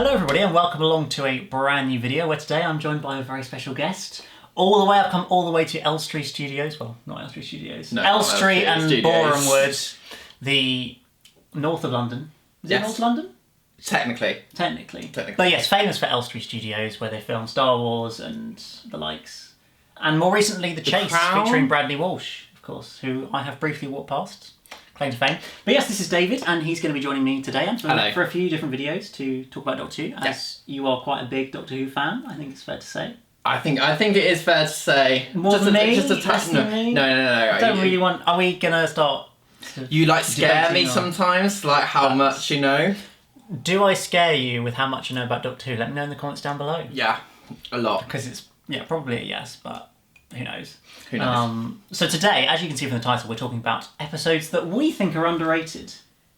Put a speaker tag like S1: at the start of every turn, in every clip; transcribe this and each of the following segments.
S1: Hello everybody and welcome along to a brand new video where today I'm joined by a very special guest. I've come all the way to Elstree Studios, well, not Elstree Studios, no, Elstree and Boreham Wood, the north of London. Is it north of London? Technically. But yes, famous for Elstree Studios where they film Star Wars and the likes. And more recently The Chase featuring Bradley Walsh, of course, who I have briefly walked past. Claim to fame. But yes, this is David, and he's going to be joining me today for a few different videos to talk about Doctor Who, as you are quite a big Doctor Who fan, I think it's fair to say.
S2: I think it is fair to say.
S1: More than me?
S2: Just a touch. No.
S1: I don't really want... Are we going to start...
S2: You scare me sometimes, like how much you know. Do
S1: I scare you with how much you know about Doctor Who? Let me know in the comments down below.
S2: Yeah, a lot.
S1: Because it's, probably a yes, but... Who knows?
S2: Who knows?
S1: So today, as you can see from the title, we're talking about episodes that we think are underrated.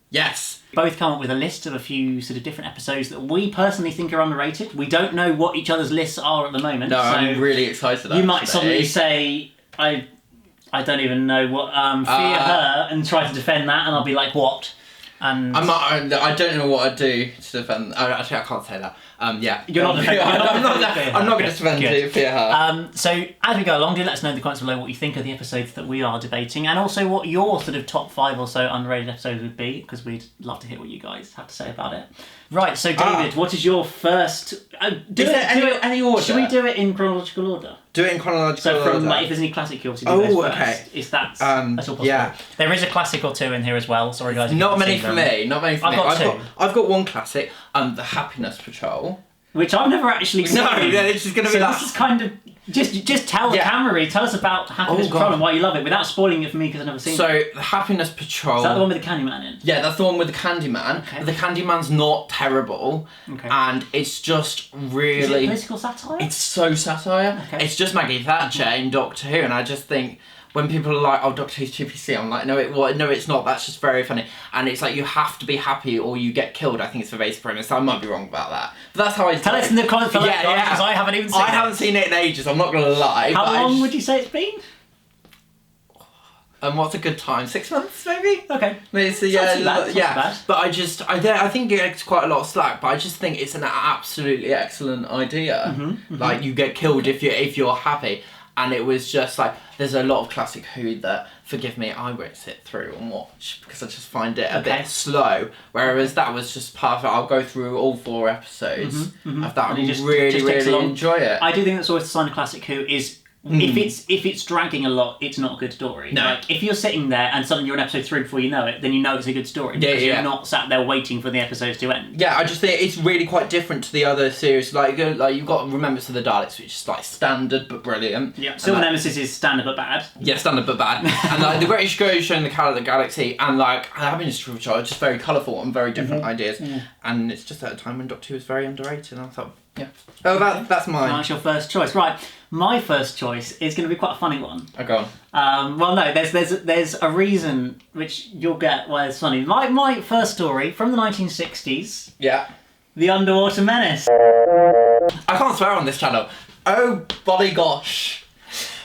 S2: Yes.
S1: Both come up with a list of a few sort of different episodes that we personally think are underrated. We don't know what each other's lists are at the moment.
S2: No, so I'm really excited.
S1: You might suddenly say, I don't even know what, fear her, and try to defend that, and I'll be like, what? And
S2: I don't know what I'd do to defend. Actually, I can't say that.
S1: You're not defending.
S2: I'm not going to defend fear her.
S1: So as we go along, do let us know in the comments below what you think of the episodes that we are debating, and also what your sort of top 5 or so underrated episodes would be, because we'd love to hear what you guys have to say about it. Right. So David, what is your first?
S2: Any order?
S1: Should we do it in chronological order?
S2: Do it in chronological order.
S1: So from if there's any classic, you obviously do those first. Is that that's all possible? Yeah. There is a classic or two in here as well. Sorry guys.
S2: Not many for me.
S1: I've got two.
S2: I've got one classic. The Happiness Patrol.
S1: Which I've never actually seen.
S2: No, it's going to be that.
S1: This is kind of just tell the camera. Tell us about Happiness Patrol and why you love it without spoiling it for me because I've never seen it.
S2: So the Happiness Patrol.
S1: Is that the one with the Candyman in?
S2: Yeah, that's the one with the Candyman. Okay. The Candyman's not terrible, and it's just really.
S1: Is it political satire?
S2: It's so satire. Okay. It's just Maggie Thatcher in Doctor Who, and I just think. When people are like, "Oh, Doctor Who's 2PC," I'm like, "No, it's not. That's just very funny." And it's like you have to be happy or you get killed. I think it's the basic premise. I might be wrong about that, but that's how I
S1: tell us in the comments below, because I haven't even seen it.
S2: I haven't seen it in ages. I'm not gonna lie.
S1: How long would you say it's been?
S2: What's a good time? 6 months, maybe.
S1: Okay.
S2: It's yeah. But I think it gets quite a lot of slack. But I just think it's an absolutely excellent idea. Like you get killed if you're happy. And it was just like, there's a lot of classic Who that, forgive me, I won't sit through and watch because I just find it a bit slow. Whereas that was just perfect. I'll go through all 4 episodes of that and really enjoy it.
S1: I do think that's always the sign of classic Who is, if it's dragging a lot, it's not a good story.
S2: No.
S1: Like, if you're sitting there and suddenly you're in episode 3 before you know it, then you know it's a good story. Because you're not sat there waiting for the episodes to end.
S2: Yeah, I just think it's really quite different to the other series. Like you've got Remembrance of the Daleks, which is like standard but brilliant.
S1: Yeah, Silver Nemesis is standard but bad.
S2: Yeah, standard but bad. And the Greatest Show in the Galaxy and Happiness Patrol are just very colourful and very different ideas. And it's just at a time when Doctor Who was very underrated, and I thought, that's mine.
S1: That's your first choice, right? My first choice is going to be quite a funny one.
S2: Oh, go on.
S1: Well, no, there's a reason which you'll get why it's funny. My first story from the 1960s.
S2: Yeah.
S1: The Underwater Menace.
S2: I can't swear on this channel. Oh, golly gosh.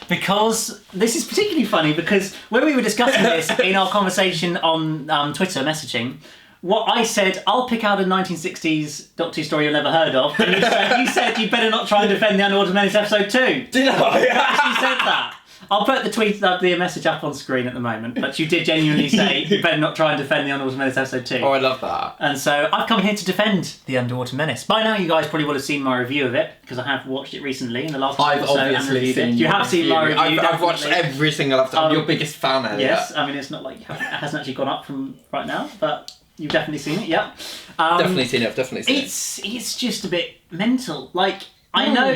S1: Because this is particularly funny because when we were discussing this in our conversation on Twitter messaging, what I said, I'll pick out a 1960s Doctor Who story you've never heard of. And you said you better not try and defend the Underwater Menace episode 2.
S2: Did I?
S1: You actually said that. I'll put the message up on screen at the moment, but you did genuinely say you better not try and defend the Underwater Menace episode 2.
S2: Oh, I love that.
S1: And so I've come here to defend the Underwater Menace. By now you guys probably would have seen my review of it, because I have watched it recently in the last episode and reviewed it. You have seen my review.
S2: I've watched every single episode. I'm your biggest fan, Elliot.
S1: Yes, I mean it's not like it hasn't actually gone up from right now, but you've definitely seen it, yeah.
S2: Definitely seen it,
S1: It's just a bit mental. Like, I know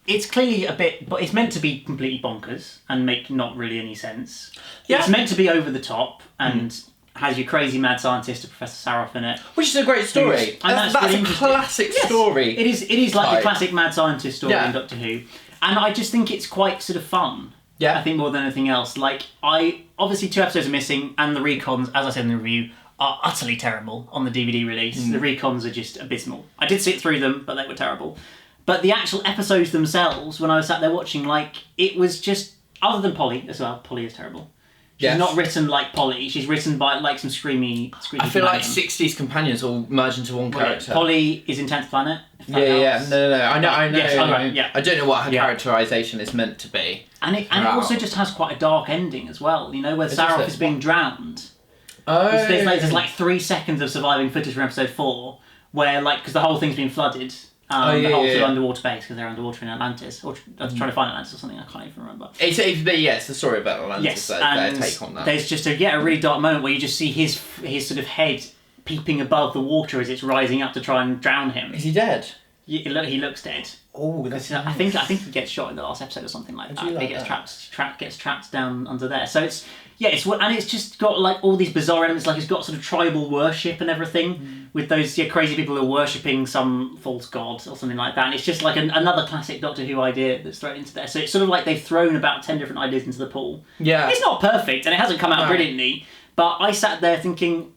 S1: it's clearly a bit, but it's meant to be completely bonkers and make not really any sense. Yeah. It's meant to be over the top and has your crazy mad scientist, Professor Saroff, in it.
S2: Which is a great story. That's really a classic story.
S1: It is like the classic mad scientist story in Doctor Who. And I just think it's quite sort of fun. Yeah. I think more than anything else. Like, obviously 2 episodes are missing, and the recons, as I said in the review, are utterly terrible on the DVD release. The recons are just abysmal. I did sit through them, but they were terrible. But the actual episodes themselves, when I was sat there watching, like, it was just, other than Polly as well, Polly is terrible. She's not written like Polly. She's written by like some screamy
S2: I feel like 60s companions all merge into one character.
S1: Polly is in 10th Planet.
S2: No. I know.
S1: Yes,
S2: I don't know what her characterisation is meant to be.
S1: And it also just has quite a dark ending as well. You know, where Saroff is being drowned.
S2: Oh.
S1: There's like 3 seconds of surviving footage from episode 4, where like because the whole thing's been flooded. The whole sort of underwater base because they're underwater in Atlantis, or trying to find Atlantis or something. I can't even remember.
S2: It's the story about Atlantis.
S1: Yes,
S2: their take on that.
S1: There's just a really dark moment where you just see his sort of head peeping above the water as it's rising up to try and drown him.
S2: Is he dead?
S1: He looks dead.
S2: Oh, that's nice.
S1: I think he gets shot in the last episode or something like that. He gets trapped down under there. So it's just got like all these bizarre elements. Like it's got sort of tribal worship and everything with those crazy people who are worshipping some false god or something like that. And it's just like another classic Doctor Who idea that's thrown into there. So it's sort of like they've thrown about 10 different ideas into the pool.
S2: Yeah,
S1: it's not perfect and it hasn't come out brilliantly. But I sat there thinking,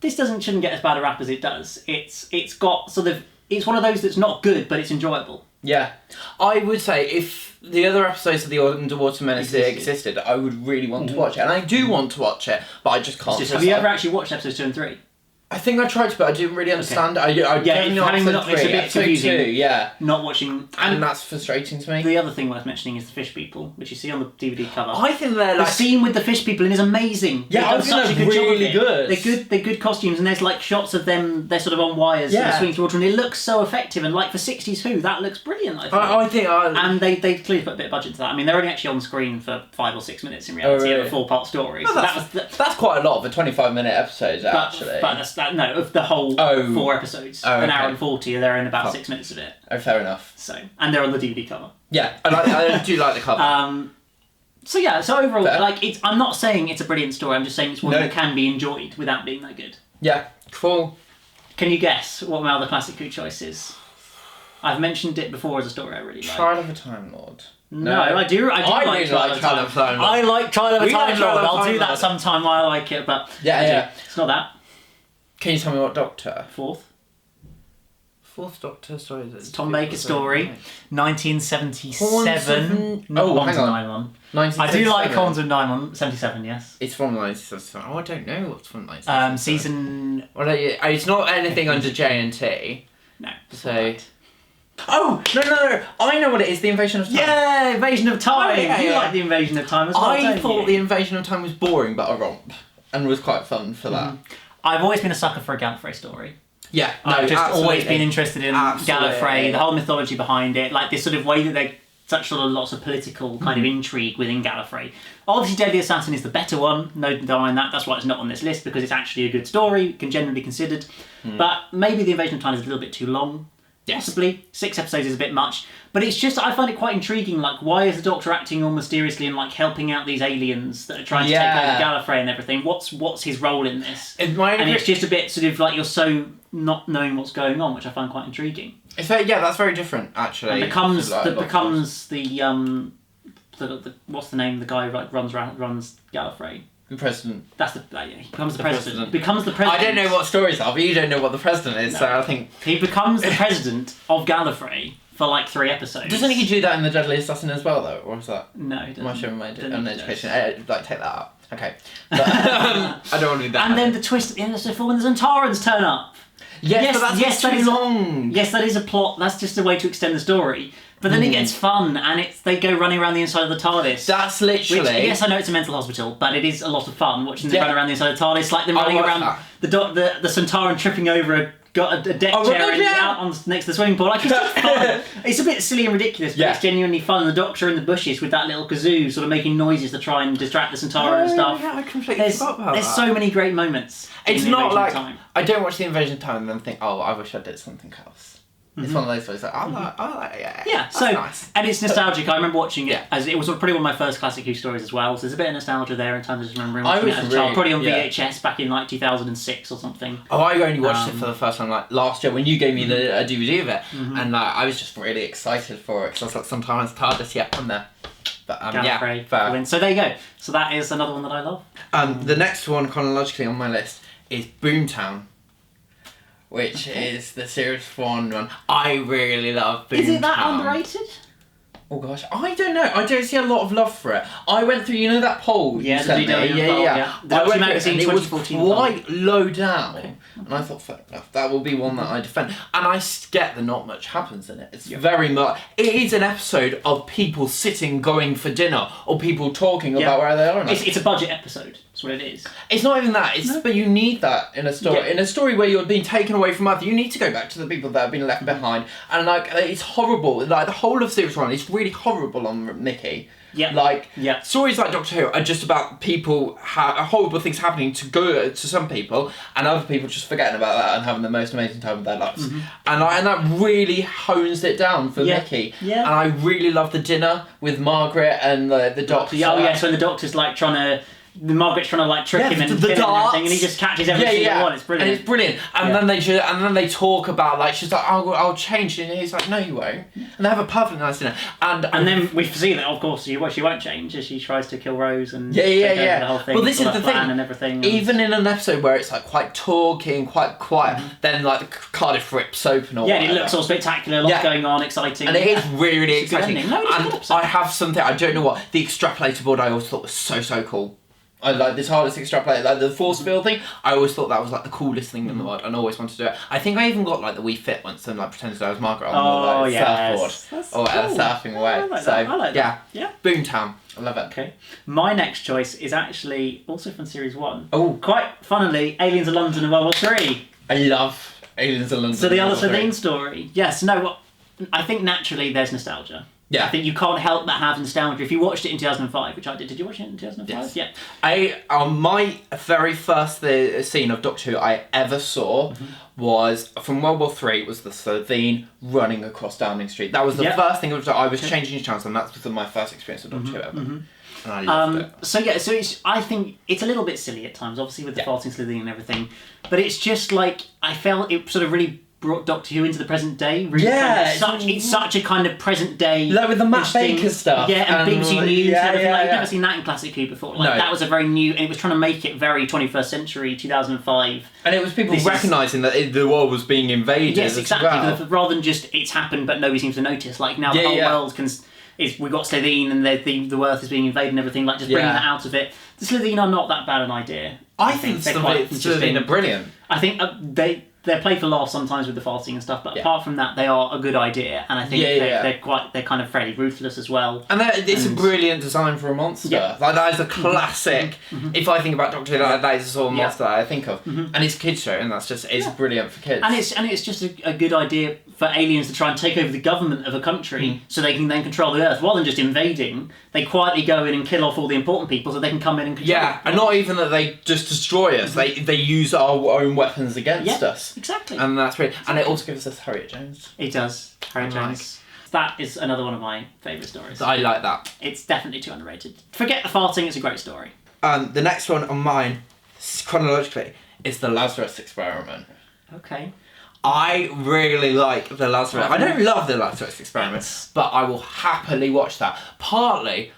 S1: this shouldn't get as bad a rap as it does. It's got sort of. It's one of those that's not good, but it's enjoyable.
S2: Yeah. I would say if the other episodes of the Underwater Menace existed, I would really want to watch it. And I do want to watch it, but I just can't.
S1: Have you ever actually watched episodes 2 and 3?
S2: I think I tried to, but I didn't really understand it. I don't know
S1: it's a bit confusing.
S2: 2,
S1: not watching,
S2: and that's frustrating to me.
S1: The other thing worth mentioning is the fish people, which you see on the DVD cover.
S2: I think they're like
S1: the scene with the fish people is amazing.
S2: Yeah, I think such a good really job of it.
S1: They're good costumes, and there's like shots of them. They're sort of on wires, swinging through water, and it looks so effective. And like for 60s Who, that looks brilliant. I think. And they clearly put a bit of budget to that. I mean, they're only actually on screen for 5 or 6 minutes in reality of a 4-part story. So
S2: that's quite a lot of a 25-minute episode, actually.
S1: But of the whole 4 episodes, an hour and 40, they're in about 6 minutes of it.
S2: Oh, fair enough.
S1: So, and they're on the DVD cover.
S2: Yeah, I do like the cover.
S1: So overall, I'm not saying it's a brilliant story. I'm just saying it's one that can be enjoyed without being that good.
S2: Yeah, cool.
S1: Can you guess what my other classic Who choice is? I've mentioned it before as a story I really like.
S2: Child of a Time Lord.
S1: No, I do like Child of a Time Lord. I like Child of a Time Lord. I'll do that sometime while I like it, but it's not that.
S2: Can you tell me what Doctor?
S1: Fourth
S2: Doctor, sorry.
S1: It's Tom Baker's story, 1977.
S2: Hang on.
S1: I do like Horns of Nymon, 77, yes.
S2: It's from 1977. Oh, I don't know what's from 1977.
S1: Season...
S2: Well, it's not anything under J&T.
S1: No.
S2: So... Oh, no. I know what it is, the Invasion of Time.
S1: Yeah, Invasion of Time. You like the Invasion of Time as well,
S2: I thought the Invasion of Time was boring, but a romp. And was quite fun for that.
S1: I've always been a sucker for a Gallifrey story.
S2: Yeah,
S1: I've just always been interested in Gallifrey, the whole mythology behind it, like this sort of way that they such sort of lots of political kind of intrigue within Gallifrey. Obviously, Deadly Assassin is the better one, no denying that. That's why it's not on this list, because it's actually a good story, can generally be considered. But maybe the Invasion of Time is a little bit too long. Possibly 6 episodes is a bit much, but it's just I find it quite intriguing. Like, why is the Doctor acting all mysteriously and like helping out these aliens that are trying to take over Gallifrey and everything? What's his role in this? It's just a bit sort of like you're so not knowing what's going on, which I find quite intriguing.
S2: It's that's very different actually.
S1: And becomes the what's the name? The guy who runs Gallifrey.
S2: The president.
S1: That's he becomes the president. Becomes the president.
S2: I don't know what stories are, but you don't know what the president is, so I think...
S1: He becomes the president of Gallifrey for like 3 episodes.
S2: Doesn't he do that in the Deadly Assassin as well, though? Or is that...
S1: No, he doesn't.
S2: Am I showing my education? Take that out. Okay. But, I don't want to do that.
S1: And then the twist at the end of episode 4 when the Zantarans turn up.
S2: Yes, but that's too long.
S1: Yes, that is a plot. That's just a way to extend the story. But then it gets fun, and they go running around the inside of the TARDIS.
S2: That's literally...
S1: Which, yes, I know it's a mental hospital, but it is a lot of fun watching them run around the inside of the TARDIS, like them running around the Centauran tripping over a deck chair out next to the swimming pool. Like, it's just fun. It's a bit silly and ridiculous, but it's genuinely fun. And the Doctor in the bushes with that little kazoo sort of making noises to try and distract the Centauran and stuff.
S2: Yeah, I completely forgot about that.
S1: There's so many great moments.
S2: It's not like... I don't watch the Invasion of Time and then think, oh, I wish I did something else. It's one of those ways like, I like it.
S1: Yeah, so nice. And it's nostalgic. I remember watching it as it was probably one of my first classic Who stories as well. So there's a bit of nostalgia there in terms of just remembering watching it as a child. Probably on VHS back in like 2006 or something.
S2: Oh, I only watched it for the first time like last year when you gave me a DVD of it, and like I was just really excited for it because I was like, sometimes TARDIS, I'm there. But
S1: fair. So there you go. So that is another one that I love.
S2: The next one chronologically on my list is Boomtown. Which is the Series 1 one. I really love Boomtown.
S1: Is it that underrated?
S2: Oh gosh, I don't know. I don't see a lot of love for it. I went through, that poll you sent me. Yeah. I went through, and it was quite low down. Okay. And I thought, fair enough, that will be one that I defend. And I get that not much happens in it. It's very much... It is an episode of people sitting, going for dinner, or people talking about where they are.
S1: It's a budget episode. That's what it is.
S2: It's not even that. But you need that in a story. Yeah. In a story where you're being taken away from other, you need to go back to the people that have been left behind. And it's horrible. Like the whole of series 1 is really horrible on Mickey.
S1: Yeah.
S2: Stories like Doctor Who are just about people horrible things happening to some people, and other people just forgetting about that and having the most amazing time of their lives. And that really hones it down for Mickey. Yeah. And I really love the dinner with Margaret and the Doctor.
S1: So the Doctor's like trying to. Margaret's trying to trick him and kill him and everything, and he just catches every single one. It's brilliant.
S2: And it's brilliant. And then they talk about she's like, I'll change, and he's like, no, you won't. And they have a perfectly nice dinner. And
S1: then we see that of course she won't change as she tries to kill Rose and
S2: take over
S1: the whole thing.
S2: Well, this is the thing.
S1: And everything.
S2: Even in an episode where it's quite talking, quite quiet, then the Cardiff rips open or
S1: and it looks all spectacular, lots going on, exciting.
S2: And it is really exciting.
S1: And
S2: I have something, I don't know what, the extrapolator board I always thought was so cool. I like the TARDIS extrapolate, the force field thing. I always thought that was the coolest thing in the world, and I always wanted to do it. I think I even got the Wii Fit once and pretended I was Margaret on the surfboard or surfing away.
S1: I like that. Yeah.
S2: Boomtown. I love it.
S1: Okay. My next choice is actually also from Series 1.
S2: Oh.
S1: Quite funnily, Aliens of London and World War 3.
S2: I love Aliens of London.
S1: So the other Sabine story. Yes. No. I think naturally there's nostalgia.
S2: Yeah.
S1: I think you can't help but have nostalgia. If you watched it in 2005, which I did. Did you watch it in 2005?
S2: Yes. Yeah. My very first scene of Doctor Who I ever saw was from World War 3. It was the Sabine running across Downing Street. That was the first thing I was changing channels, and that was my first experience of Doctor Who ever. And I loved it.
S1: So I think it's a little bit silly at times, obviously with the farting slithering and everything, but it's just I felt it sort of really brought Doctor Who into the present day. Really it's such a kind of present day.
S2: With the Matt Baker stuff.
S1: Yeah, and BBC News and everything. I've never seen that in Classic Who before. That was a very new, and it was trying to make it very 21st century, 2005.
S2: And it was people recognising that the world was being invaded.
S1: Yes, exactly. Well. Rather than just it's happened but nobody seems to notice. Now the whole world we've got Slitheen and the Earth is being invaded and everything. Just bringing that out of it. The Slitheen are not that bad an idea.
S2: I think Slitheen are brilliant.
S1: I think they're played for laughs sometimes with the farting and stuff, but apart from that, they are a good idea, and I think they're kind of fairly ruthless as well.
S2: And it's a brilliant design for a monster. Yeah. That is a classic. If I think about Doctor Who, that is the sort of monster that I think of, and it's a kids show, and that's just brilliant for kids.
S1: And it's just a good idea for aliens to try and take over the government of a country, so they can then control the Earth rather than just invading. They quietly go in and kill off all the important people, so they can come in and control.
S2: Yeah, and not even that they just destroy us. They use our own weapons against us.
S1: Exactly.
S2: And that's really... And it also gives us Harriet Jones.
S1: It does. Harriet Jones. That is another one of my favourite stories.
S2: I like that.
S1: It's definitely too underrated. Forget the farting, it's a great story.
S2: The next one on mine, chronologically, is the Lazarus Experiment.
S1: Okay.
S2: I really like the Lazarus... I don't love the Lazarus Experiment, but I will happily watch that. Partly...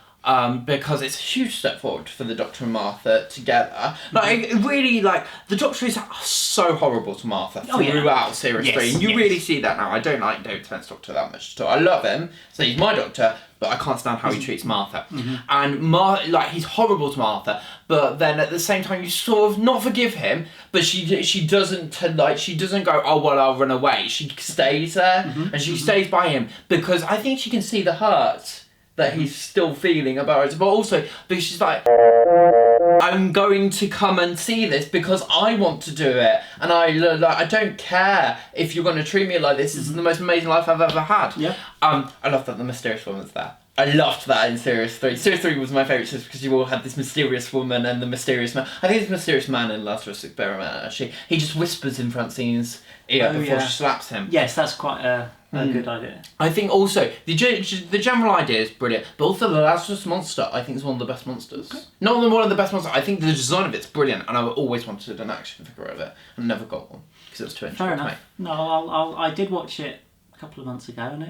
S2: because it's a huge step forward for the Doctor and Martha together. Really, the Doctor is so horrible to Martha throughout Series 3, and you really see that now. I don't like David Tennant's Doctor that much at all. I love him, so he's my Doctor, but I can't stand how he treats Martha. And he's horrible to Martha, but then at the same time you sort of not forgive him, but she doesn't go, oh well, I'll run away. She stays there, and she stays by him, because I think she can see the hurt that he's still feeling about it, but also because she's like, I'm going to come and see this because I want to do it, and I don't care if you're going to treat me like this. This is the most amazing life I've ever had. Yeah. I love that the mysterious woman's there. I loved that in Series 3. Series 3 was my favourite series because you all had this mysterious woman and the mysterious man. I think it's mysterious man in Lazarus Experiment, actually. He just whispers in Francine's ear before she slaps him.
S1: Yes, that's quite a good idea.
S2: I think also, the general idea is brilliant, but also the Lazarus monster, I think, is one of the best monsters. Okay. Not one of the best monsters, I think the design of it's brilliant, and I always wanted an action figure of it, and never got one, because it was too interesting.
S1: Fair enough. No, I did watch it a couple of months ago, and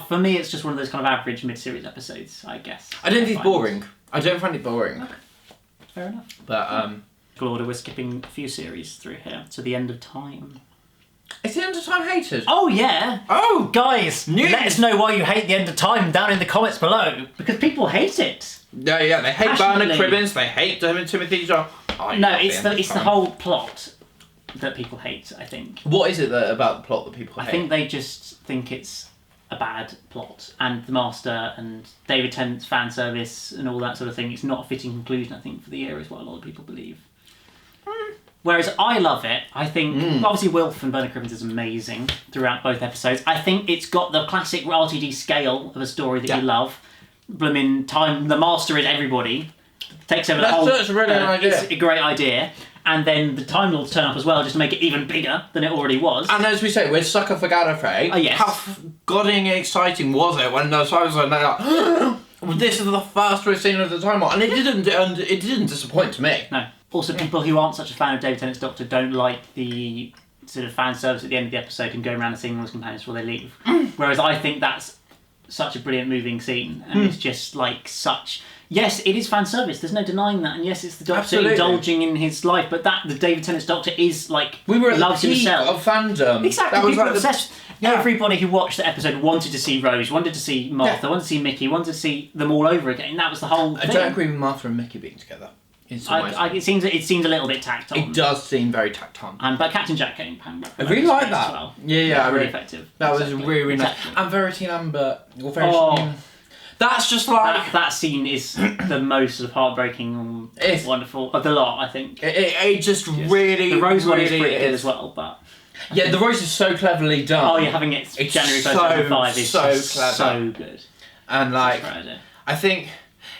S1: for me, it's just one of those kind of average mid-series episodes, I guess.
S2: I don't think it's boring. I don't find it boring.
S1: Okay. Fair enough.
S2: But,
S1: Order, we're skipping a few series through here to the end of time.
S2: Is the End of Time hated?
S1: Oh, yeah.
S2: Oh!
S1: Guys, let us know why you hate the End of Time down in the comments below. Because people hate it.
S2: Yeah, they hate Bernard Cribbins, they hate Timothy John.
S1: No, it's the whole plot that people hate, I think.
S2: What is it about the plot that people hate?
S1: I think they just think it's a bad plot. And the Master and David Tennant's fan service and all that sort of thing, it's not a fitting conclusion, I think, for the era, is what a lot of people believe. Whereas I love it. I think, obviously, Wilf and Bernard Cribbins is amazing throughout both episodes. I think it's got the classic RTD scale of a story that you love. Blooming time, the Master is everybody. Takes over the whole...
S2: That's a really idea.
S1: It's a great idea. And then the Time Lords turn up as well, just to make it even bigger than it already was.
S2: And as we say, we're sucker for Gallifrey.
S1: Oh, yes.
S2: How goddamn exciting was it when the Time was like, this is the first we've seen of the Time Lord. And it didn't disappoint to me.
S1: No. Also, people who aren't such a fan of David Tennant's Doctor don't like the sort of fan service at the end of the episode and go around and sing all his companions before they leave. Whereas I think that's such a brilliant moving scene, and it's just like such... Yes, it is fan service, there's no denying that, and yes, it's the Doctor indulging in his life, but the David Tennant's Doctor is like...
S2: We were at
S1: loves
S2: the peak
S1: himself.
S2: of fandom.
S1: Exactly,
S2: that was
S1: people
S2: like
S1: obsessed. Everybody who watched the episode wanted to see Rose, wanted to see Martha, wanted to see Mickey, wanted to see them all over again. That was the whole thing.
S2: I don't agree with Martha and Mickey being together.
S1: It seems a little bit tacked on.
S2: It does seem very tacked on.
S1: But Captain Jack getting panned back.
S2: I really like that.
S1: As well.
S2: Yeah,
S1: really effective.
S2: That was really nice. And Verity Lambert. That's just like...
S1: That scene is the most sort of heartbreaking and wonderful of the lot, I think.
S2: It just really...
S1: The Rose one is
S2: really
S1: pretty good as well, but...
S2: Yeah, the Rose is so cleverly done.
S1: Oh, yeah, having it January 1st, 2005 is so good.
S2: And like, I think...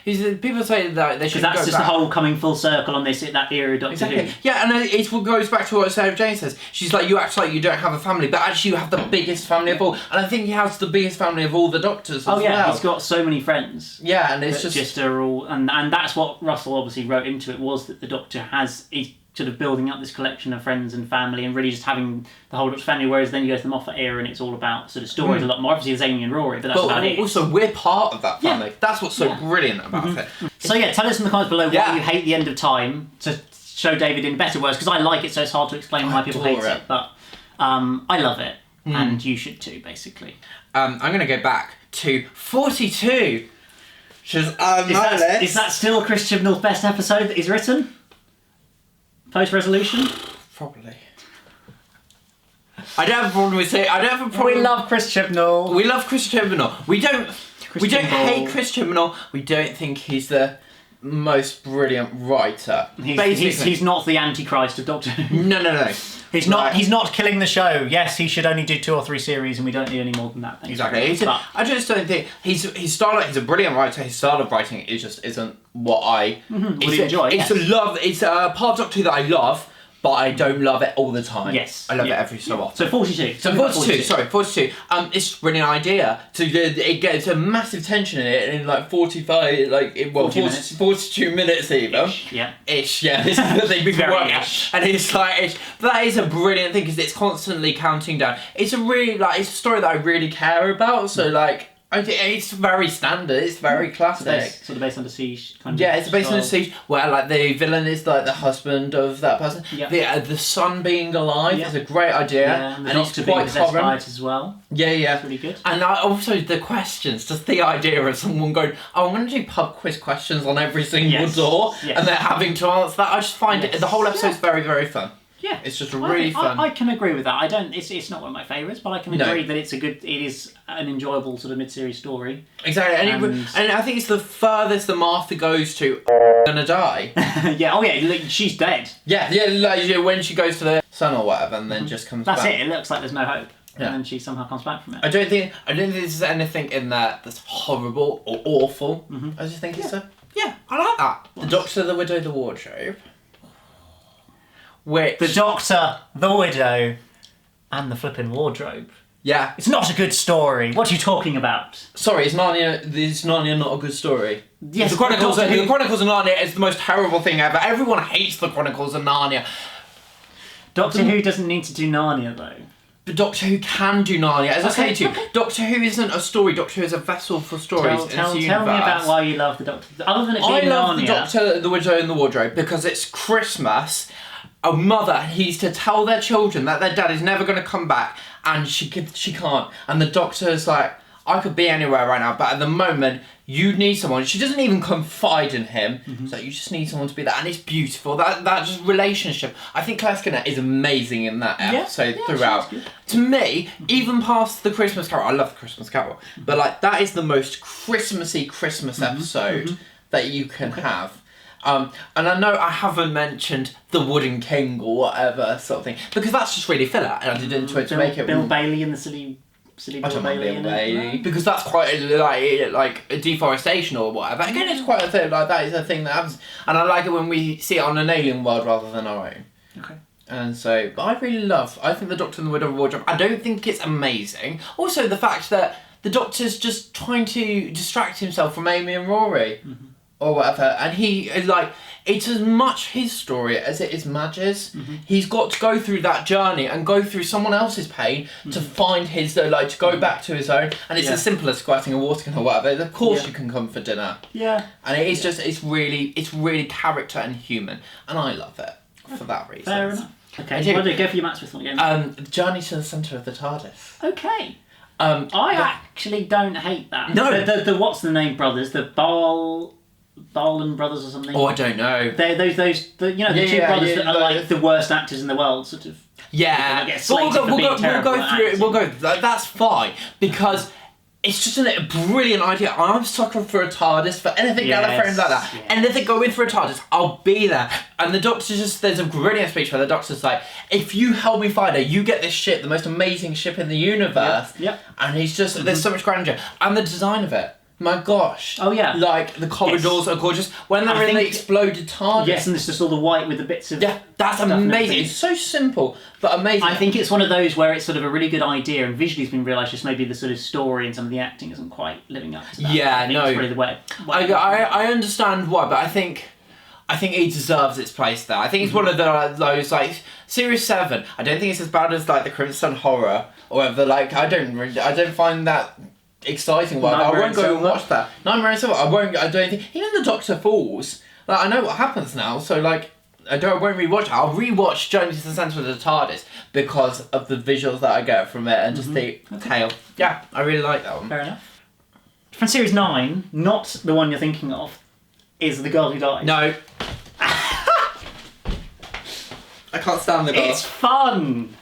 S2: People say that they should go back.
S1: Because that's just the whole coming full circle on that era of Doctor Who.
S2: Yeah, and it goes back to what Sarah Jane says. She's like, you act like you don't have a family, but actually you have the biggest family of all. And I think he has the biggest family of all the Doctors as well.
S1: Oh yeah, he's got so many friends.
S2: Yeah, and it's just
S1: are all... And that's what Russell obviously wrote into it, was that the Doctor he's sort of building up this collection of friends and family and really just having the whole Doctor family, whereas then you go to the Moffat era and it's all about sort of stories a lot more. Obviously there's Amy and Rory, but that's about it.
S2: Also, we're part of that family. Yeah. That's what's so brilliant about it.
S1: So yeah, tell us in the comments below why you hate the End of Time, to show David in better words, because I like it, so it's hard to explain why people hate it. But I love it, and you should too, basically.
S2: I'm going to go back to 42. Which is
S1: that still Chris Chibnall's best episode that he's written? Post-resolution?
S2: Probably. I don't have a problem with it. I don't have a problem.
S1: We love Chris Chibnall.
S2: We love Chris Chibnall. We don't hate Chris Chibnall. We don't think he's the most brilliant writer.
S1: He's not the Antichrist of Doctor Who.
S2: No.
S1: He's not killing the show. Yes, he should only do 2 or 3 series, and we don't need any more than that.
S2: Exactly. I just don't think he's a brilliant writer. His style of writing just isn't what I
S1: enjoy.
S2: It's a part of Doctor Who that I love, but I don't love it all the time.
S1: Yes.
S2: I love it every so often.
S1: So 42.
S2: So 42. It's a brilliant idea. It gets a massive tension in it in like 45, 42 minutes even. Ish, yeah. This is what they've been working at. And it's like, that is a brilliant thing because it's constantly counting down. It's a story that I really care about. So like, it's very standard. It's very classic.
S1: Sort of based on the Siege kind of.
S2: Yeah, it's based on the Siege, where like the villain is like the husband of that person.
S1: Yeah.
S2: The son being alive is a great idea,
S1: and it's quite possessed by it as well.
S2: Yeah.
S1: It's really good.
S2: And also the questions, just the idea of someone going, "Oh, I'm going to do pub quiz questions on every single door," and they're having to answer that. I just find the whole episode's very, very fun.
S1: Yeah,
S2: it's just really fun.
S1: I can agree with that. I don't. It's not one of my favourites, but I can agree that it is an enjoyable sort of mid-series story.
S2: Exactly, and I think it's the furthest that Martha goes to gonna die.
S1: Yeah. Oh yeah. She's dead.
S2: Yeah. Like when she goes to the sun or whatever, and then just comes back.
S1: That's it. It looks like there's no hope. Yeah. And then she somehow comes back from it.
S2: I don't think there's anything in there that's horrible or awful. I just think it's I like that. The Doctor, the Widow, the Wardrobe.
S1: The Doctor, the Widow, and the flipping wardrobe.
S2: Yeah.
S1: It's not a good story. What are you talking about?
S2: Sorry, is Narnia not a good story?
S1: Yes.
S2: The Chronicles of Narnia is the most terrible thing ever. Everyone hates the Chronicles of Narnia.
S1: Doctor Who doesn't need to do Narnia, though.
S2: But Doctor Who can do Narnia. As I say to you, Doctor Who isn't a story. Doctor Who is a vessel for stories.
S1: Tell me about why you love the Doctor. Other than it being Narnia.
S2: I love the Doctor, the Widow, and the Wardrobe because it's Christmas. a mother needs to tell their children that their dad is never going to come back, and she can't. And the doctor's like, I could be anywhere right now, but at the moment, you need someone. She doesn't even confide in him, so you just need someone to be there, and it's beautiful. That just relationship. I think Claire Skinner is amazing in that episode throughout. To me, even past the Christmas Carol, I love the Christmas Carol, but like that is the most Christmassy Christmas episode that you can have. And I know I haven't mentioned the Wooden King or whatever sort of thing, because that's just really filler, and I did into it to make it.
S1: Bill Bailey and the silly
S2: I don't mind Bill Bailey, because that's quite like a deforestation or whatever. Again, it's quite a thing, like that is a thing that happens, and I like it when we see it on an alien world rather than our own.
S1: Okay.
S2: And so, but I think the Doctor and the Widow Wardrobe, I don't think it's amazing. Also, the fact that the Doctor's just trying to distract himself from Amy and Rory. Or whatever, and he is like, it's as much his story as it is Madge's. He's got to go through that journey and go through someone else's pain to find his, like, to go back to his own, and it's as simple as squirting a water gun or whatever. Of course you can come for dinner.
S1: Yeah.
S2: And it is just, it's really character and human, and I love it for that reason.
S1: Fair enough. Okay, well, go for your Matt Smith one again.
S2: Journey to the Centre of the TARDIS.
S1: Okay. I actually don't hate that.
S2: No.
S1: The what's the name brothers, the Barlin brothers or something.
S2: Oh, I don't know.
S1: They're those the two brothers that are like the worst actors in the world, sort of.
S2: Yeah.
S1: We'll go
S2: through it. We'll go. That's fine, because it's just a brilliant idea. I'm sucker for a TARDIS, for anything Gallifreyan like that. And if they go in for a TARDIS, I'll be there. And the Doctor there's a brilliant speech where the Doctor's like, if you help me find her, you get this ship, the most amazing ship in the universe.
S1: Yep.
S2: And he's just, there's so much grandeur. And the design of it. My gosh.
S1: Oh yeah.
S2: Like, the corridors are gorgeous. When they're in the exploded TARDIS.
S1: Yes, and it's just all the white with the bits of...
S2: Yeah, that's amazing. It's so simple, but amazing.
S1: I think it's one of those where it's sort of a really good idea, and visually it's been realised just maybe the sort of story and some of the acting isn't quite living up to that.
S2: Yeah, no.
S1: It's really the way.
S2: I understand why, but I think he deserves its place there. I think it's one of those, like, Series 7, I don't think it's as bad as, like, the Crimson Horror, or whatever. Like, I don't find that exciting one. I won't go and watch that. Nightmare on Silver. I don't think even the Doctor Falls. Like, I know what happens now, so like I won't rewatch it. I'll rewatch Journey to the Centre of the TARDIS because of the visuals that I get from it and just the tale. Yeah, I really like that one.
S1: Fair enough. From Series 9, not the one you're thinking of, is The Girl Who Died.
S2: No. I can't stand The Girl.
S1: It's fun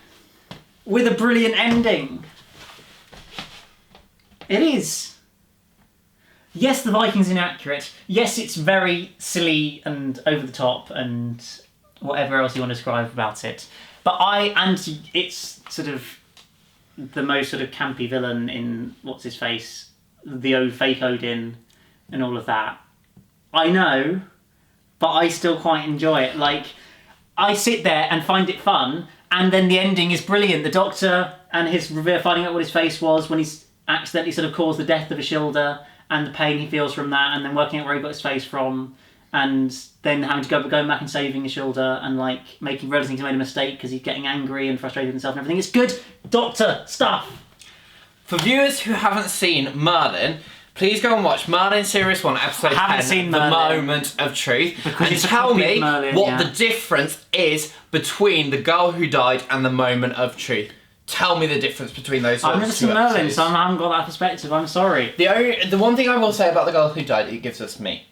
S1: with a brilliant ending. It is. Yes, the Viking's inaccurate. Yes, it's very silly and over the top and whatever else you want to describe about it. But it's sort of the most sort of campy villain in what's his face, the fake Odin and all of that. I know, but I still quite enjoy it. Like, I sit there and find it fun, and then the ending is brilliant. The Doctor and his finding out what his face was when he's accidentally sort of caused the death of Ashilda, and the pain he feels from that, and then working out where he got his face from, and then having to go back and saving Ashilda, and like realising he's made a mistake because he's getting angry and frustrated with himself and everything. It's good Doctor stuff.
S2: For viewers who haven't seen Merlin, please go and watch Merlin Series 1, Episode 10, The Moment of Truth, and tell me what the difference is between The Girl Who Died and The Moment of Truth. Tell me the difference between those.
S1: I've never seen Merlin, so I haven't got that perspective. I'm sorry.
S2: The one thing I will say about The Girl Who Died, it gives us me.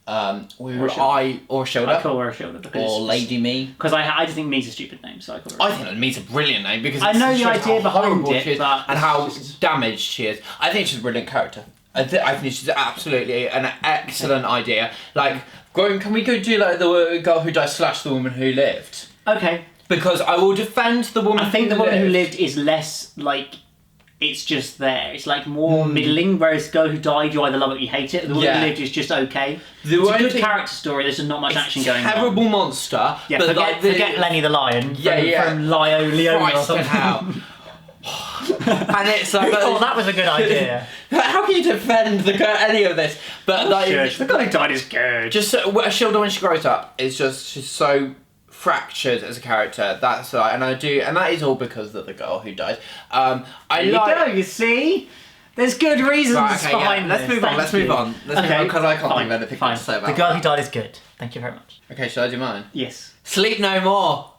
S2: Or Ashilda.
S1: I call her Ashilda.
S2: Or Lady Me.
S1: Because I just think Me's a stupid name, so I call her.
S2: I think Me's a brilliant name because
S1: I know the idea behind it, but
S2: and how damaged she is. I think she's a brilliant character. I think she's absolutely an excellent idea. Like, can we go do like The Girl Who Died / The Woman Who Lived?
S1: Okay.
S2: Because I will defend the woman.
S1: I think the woman who lived is less like it's just there. It's like more middling. Whereas Girl Who Died, you either love it or you hate it. The woman who lived is just okay. It's a good character story. There's not much action going on.
S2: Terrible monster.
S1: Yeah, but forget Lenny the Lion. From Leona or something. And it's like, oh, that was a good idea.
S2: How can you defend any of this? But like,
S1: The Girl Who Died is good.
S2: Just Ashilda when she grows up is just she's so fractured as a character. That's and that is all because of The Girl Who Died.
S1: You see, There's good reasons behind
S2: this. Let's move on. Because I can't think of anything to say about
S1: The Girl Who Died is good. Thank you very much.
S2: Okay, shall I do mine?
S1: Yes.
S2: Sleep No More.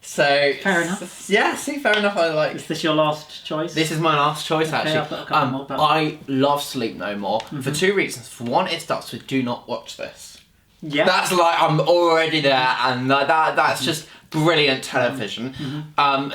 S2: So
S1: fair enough.
S2: Yeah, fair enough. I like.
S1: Is this your last choice?
S2: This is my last choice, actually.
S1: I've got a couple more, but...
S2: I love Sleep No More for two reasons. For one, it starts with "Do not watch this."
S1: Yeah.
S2: That's like I'm already there, and that's just brilliant television.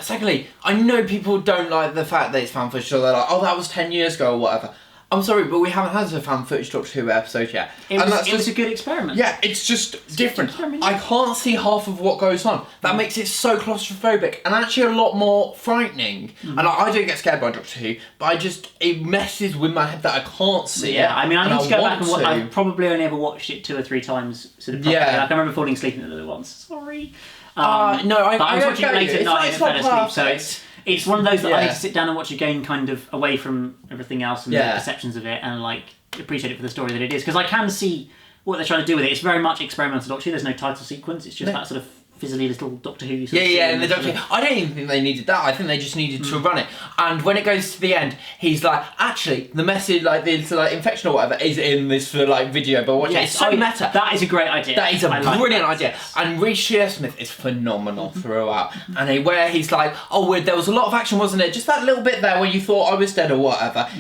S2: Secondly, I know people don't like the fact that it's fan footage, so they're like, "Oh, that was 10 years ago," or whatever. I'm sorry, but we haven't had a fan footage Doctor Who episode yet.
S1: It was a good experiment.
S2: Yeah, it's just different. I can't see half of what goes on. That makes it so claustrophobic and actually a lot more frightening. And I don't get scared by Doctor Who, but it messes with my head that I can't see it.
S1: Yeah, I mean, I need to go back and watch. I've probably only ever watched it 2 or 3 times. Sort of properly.
S2: Yeah.
S1: Like, I remember falling asleep in it once. Sorry.
S2: No, I was watching
S1: it late at night and fell asleep, so it's one of those that I need to sit down and watch again, kind of away from everything else and the perceptions of it, and like appreciate it for the story that it is. Because I can see what they're trying to do with it. It's very much experimental Doctor Who. There's no title sequence. It's just that sort of fizzly little Doctor Who.
S2: And the Doctor Who. I don't even think they needed that. I think they just needed to run it. And when it goes to the end, he's like, actually, the message, like the infection or whatever, is in this video. But watch it. It's so meta.
S1: That is a great idea.
S2: That is a brilliant idea. And Rhys Shearsmith is phenomenal throughout. And where he's like, oh, there was a lot of action, wasn't it? Just that little bit there where you thought I was dead or whatever.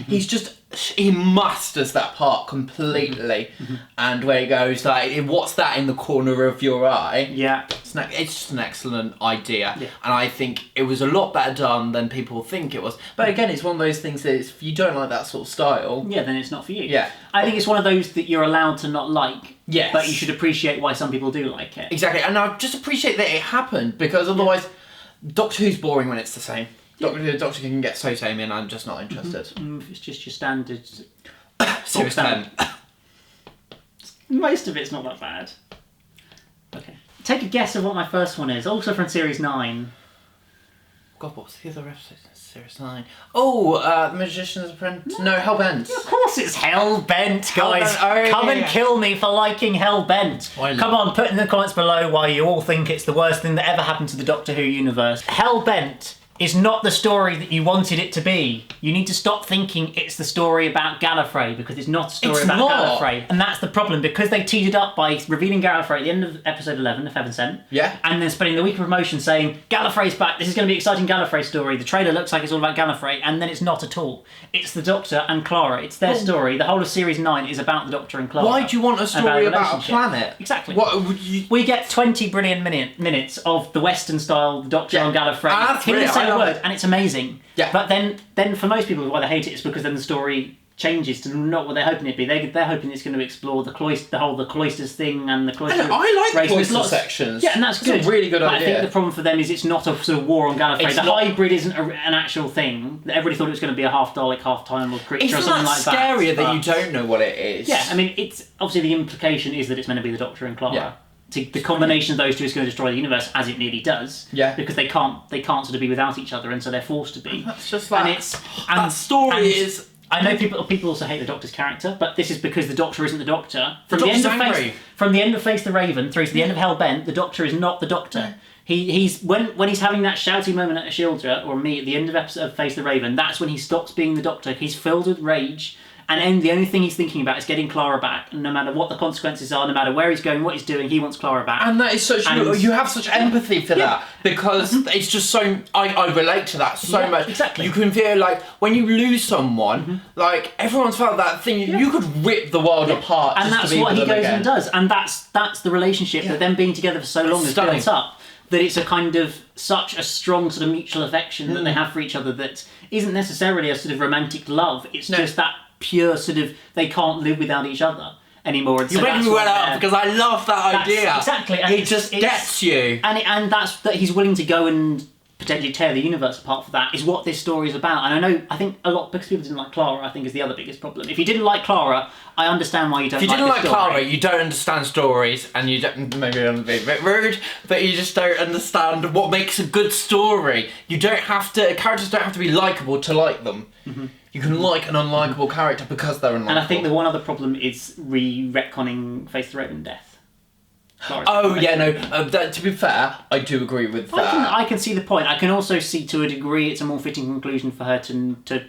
S2: He masters that part completely. And where he goes like, what's that in the corner of your eye?
S1: Yeah.
S2: It's just an excellent idea. Yeah. And I think it was a lot better done than people think it was. But again, it's one of those things that if you don't like that sort of style...
S1: Yeah, then it's not for you.
S2: Yeah.
S1: I think it's one of those that you're allowed to not like.
S2: Yes.
S1: But you should appreciate why some people do like it.
S2: Exactly. And I just appreciate that it happened, because otherwise Doctor Who's boring when it's the same. Doctor can get so samey and I'm just not interested.
S1: It's just your standard...
S2: Series 10.
S1: Most of it's not that bad. Okay. Take a guess of what my first one is. Also from Series 9.
S2: God, what's the other episode in Series 9? Oh, The Magician's Apprentice. No, Hellbent.
S1: Yeah, of course it's Hellbent, guys. Come and kill me for liking Hellbent. Come on, put in the comments below why you all think it's the worst thing that ever happened to the Doctor Who universe. Hellbent is not the story that you wanted it to be. You need to stop thinking it's the story about Gallifrey, because it's not a story about Gallifrey. And that's the problem, because they teed it up by revealing Gallifrey at the end of episode 11 of Heaven Sent.
S2: Yeah.
S1: And then spending the week of promotion saying, Gallifrey's back, this is going to be an exciting Gallifrey story. The trailer looks like it's all about Gallifrey, and then it's not at all. It's the Doctor and Clara. It's their story. The whole of Series 9 is about the Doctor and Clara.
S2: Why do you want a story about a planet?
S1: Exactly.
S2: What would you...
S1: We get 20 brilliant minutes of the Western style Doctor on Gallifrey. The same word, and it's amazing.
S2: Yeah.
S1: But then for most people, why they hate it is because then the story changes to not what they're hoping it'd be. They're hoping it's going to explore the cloisters thing and the cloister.
S2: I like the cloister sections.
S1: Yeah, and that's good.
S2: It's a really good idea.
S1: I think the problem for them is it's not a sort of war on Gallifrey. Hybrid isn't an actual thing. Everybody thought it was going to be a half Dalek, half Time Lord creature or something like that.
S2: Isn't that scarier that you don't know what it is?
S1: Yeah, I mean, it's obviously the implication is that it's meant to be the Doctor and Clara.
S2: Yeah.
S1: The combination of those two is going to destroy the universe, as it nearly does.
S2: Yeah.
S1: Because they can't sort of be without each other, and so they're forced to be.
S2: That's just like...
S1: that
S2: story is...
S1: I know people also hate the Doctor's character, but this is because the Doctor isn't the Doctor. From
S2: the
S1: end of Face the Raven through to the end of Hellbent, the Doctor is not the Doctor. He's when he's having that shouty moment at Ashildra or me at the end of Face the Raven, that's when he stops being the Doctor. He's filled with rage. And the only thing he's thinking about is getting Clara back. And no matter what the consequences are, no matter where he's going, what he's doing, he wants Clara back.
S2: And that is such... you have such empathy for that. Because it's just so... I relate to that so much.
S1: Exactly.
S2: You can feel like, when you lose someone, like, everyone's felt that thing. You could rip the world apart
S1: and
S2: just
S1: that's
S2: to be
S1: what
S2: with
S1: he
S2: them
S1: goes
S2: again.
S1: and does. And that's the relationship that them being together for so long has built up. That it's a kind of such a strong sort of mutual affection that they have for each other that isn't necessarily a sort of romantic love. It's just that pure sort of, they can't live without each other anymore. And
S2: you make me well up because I love that idea.
S1: Exactly. And
S2: it just gets you.
S1: And that's that he's willing to go and potentially tear the universe apart for that is what this story is about. And I think a lot, because people didn't like Clara, I think is the other biggest problem. If you didn't like Clara, I understand why you don't like
S2: If you didn't like
S1: story.
S2: Clara, you don't understand stories, and you don't, maybe I'm being a bit rude, but you just don't understand what makes a good story. You don't have to, characters don't have to be likeable to like them. You can like an unlikable character because they're unlikable.
S1: And I think the one other problem is retconning Face the Raven death.
S2: To be fair, I do agree with that.
S1: I can see the point. I can also see, to a degree, it's a more fitting conclusion for her to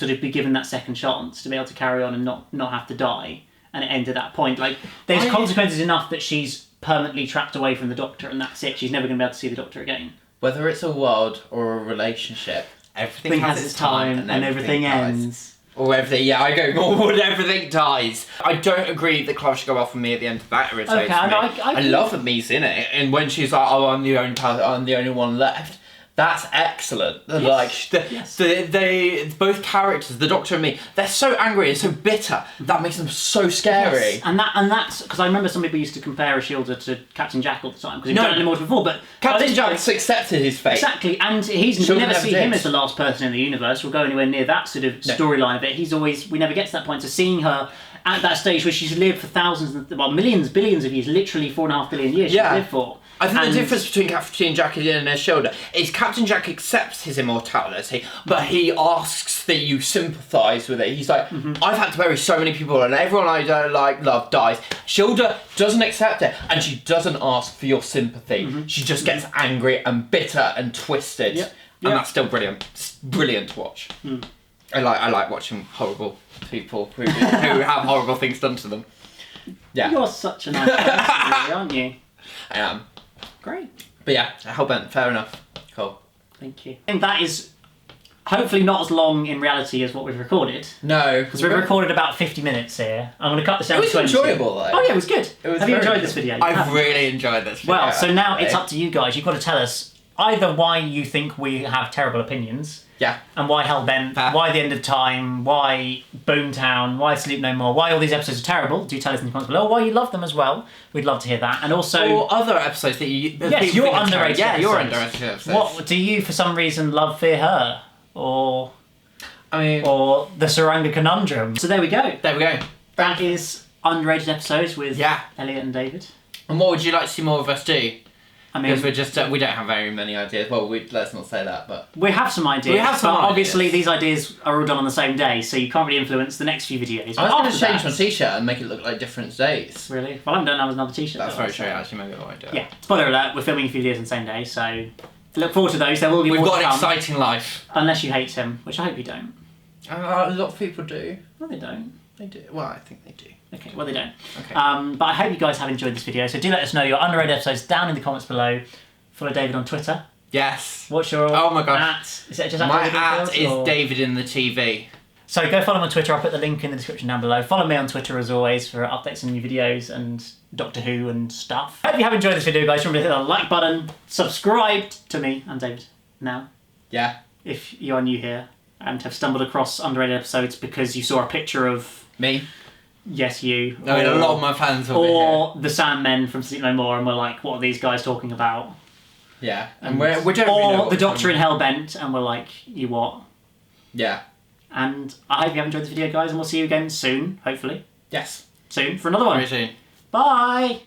S1: sort of be given that second chance to be able to carry on and not have to die, and it ended at that point. Like, there's consequences enough that she's permanently trapped away from the Doctor, and that's it. She's never going to be able to see the Doctor again.
S2: Whether it's a world or a relationship, everything has its time and everything ends. Or everything, yeah, I go more when everything dies. I don't agree that Clara should go off with me at the end of that. Irritates me. I love that Me's in it, and when she's like, "Oh, I'm the only one left." That's excellent.
S1: Yes.
S2: Like they both characters, the Doctor and me, they're so angry and so bitter. That makes them so scary.
S1: Yes. And that's because I remember some people used to compare Ashildr to Captain Jack all the time because he's done it more before. But
S2: Captain Jack's accepted his fate.
S1: Exactly, and we'll never see him as the last person in the universe. We'll go anywhere near that sort of storyline of it. We never get to that point. So seeing her at that stage where she's lived for millions, billions of years, literally 4.5 billion years she's lived for.
S2: I think the difference between Captain Jack and Ashildr is Captain Jack accepts his immortality, but he asks that you sympathise with it. He's like, I've had to bury so many people, and everyone I don't love dies. Ashildr doesn't accept it, and she doesn't ask for your sympathy. She just gets angry and bitter and twisted, and that's still brilliant. It's brilliant to watch. I like watching horrible people who have horrible things done to them. Yeah,
S1: you're such a nice person, really, aren't you?
S2: I am.
S1: Great.
S2: But yeah, Hellbent, fair enough. Cool.
S1: Thank you. And that is hopefully not as long in reality as what we've recorded.
S2: No.
S1: Because we've recorded about 50 minutes here. I'm going to cut this down to 20.
S2: It was enjoyable though.
S1: Oh yeah, it was good. Have you enjoyed this video?
S2: I've really enjoyed this video.
S1: Well, so now it's up to you guys. You've got to tell us either why you think we have terrible opinions.
S2: Yeah.
S1: And why Hellbent, why The End of Time, why Boomtown, why Sleep No More, why all these episodes are terrible. Do tell us in the comments below. Why you love them as well. We'd love to hear that. And also...
S2: Or other episodes that you...
S1: Yes, your underrated episodes.
S2: Yeah, your underrated episodes.
S1: What, do you, for some reason, love Fear Her? Or...
S2: I mean...
S1: Or The Saranga Conundrum. So there we go.
S2: There we go.
S1: That is underrated episodes with Elliot and David.
S2: And what would you like to see more of us do? I mean, because we're just we don't have very many ideas. Well, let's not say that, but
S1: we have some ideas. But obviously these ideas are all done on the same day, so you can't really influence the next few videos.
S2: I was going to change my t-shirt and make it look like different days.
S1: Really? Well, I don't have another t-shirt.
S2: That's very true. Actually, maybe I won't do it.
S1: Yeah. Spoiler alert: we're filming a few videos on the same day, so look forward to those. There will be more to come.
S2: We've got an exciting life.
S1: Unless you hate him, which I hope you don't.
S2: A lot of people do.
S1: No, they don't.
S2: They do. Well, I think they do.
S1: Okay, well they don't.
S2: Okay.
S1: But I hope you guys have enjoyed this video. So do let us know your underrated episodes down in the comments below. Follow David on Twitter.
S2: Yes.
S1: What's your
S2: gosh.
S1: Is it just
S2: my at is David in the TV.
S1: So go follow him on Twitter. I'll put the link in the description down below. Follow me on Twitter as always for updates on new videos and Doctor Who and stuff. Hope you have enjoyed this video, guys. Remember to hit the like button. Subscribe to me and David now.
S2: Yeah.
S1: If you are new here and have stumbled across underrated episodes because you saw a picture of
S2: me.
S1: Yes, you.
S2: I mean, a lot of my fans will be here.
S1: Or the Sandmen from Sleep No More, and we're like, what are these guys talking about?
S2: Yeah, and we don't really know
S1: or the Doctor in Hellbent, and we're like, you what?
S2: Yeah.
S1: And I hope you have enjoyed this video, guys, and we'll see you again soon, hopefully.
S2: Yes.
S1: Soon, for another one.
S2: Very soon.
S1: Bye!